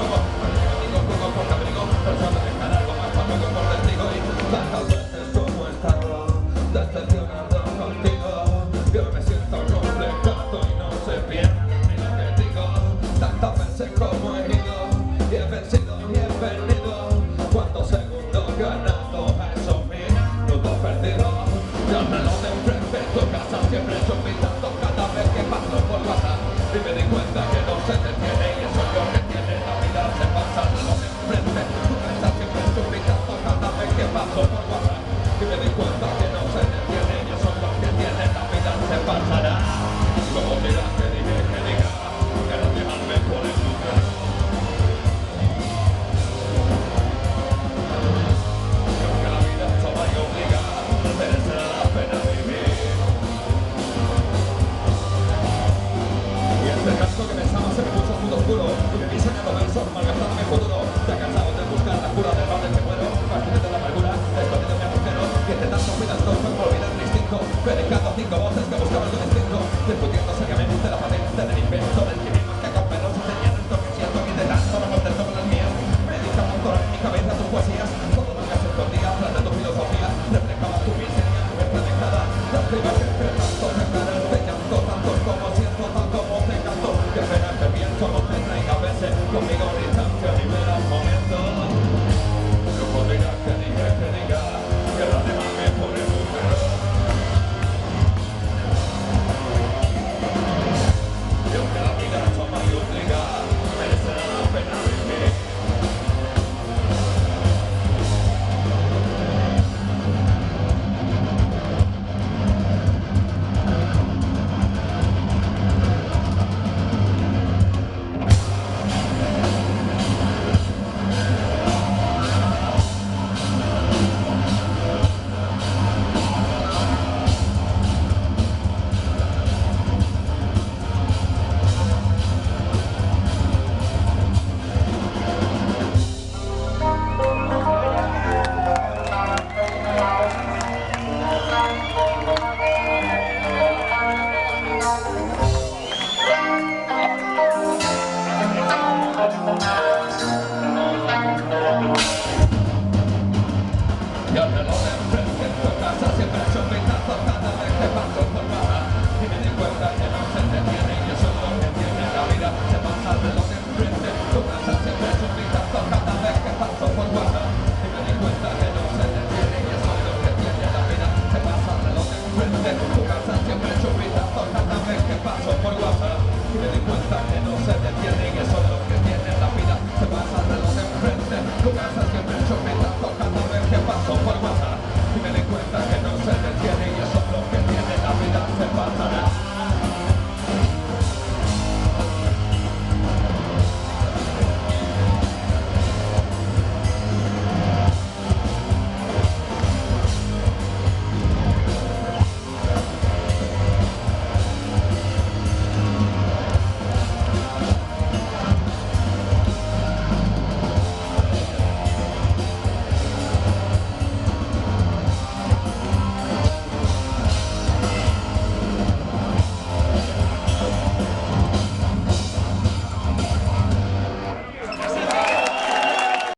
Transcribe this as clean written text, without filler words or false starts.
juego. Juego por cabrigo, pensando en dejar algo más para juego por testigo. Y tantas veces como he estado decepcionado contigo, yo me siento complicado y no sé bien ni lo que digo. Tantas veces como he ido y he vencido y he perdido. Cuántos segundos ganando a esos minutos perdidos. Yo me lo de enfrente, tu casa siempre son mis datos cada vez que paso por WhatsApp. Y me di cuenta que no se te tiene.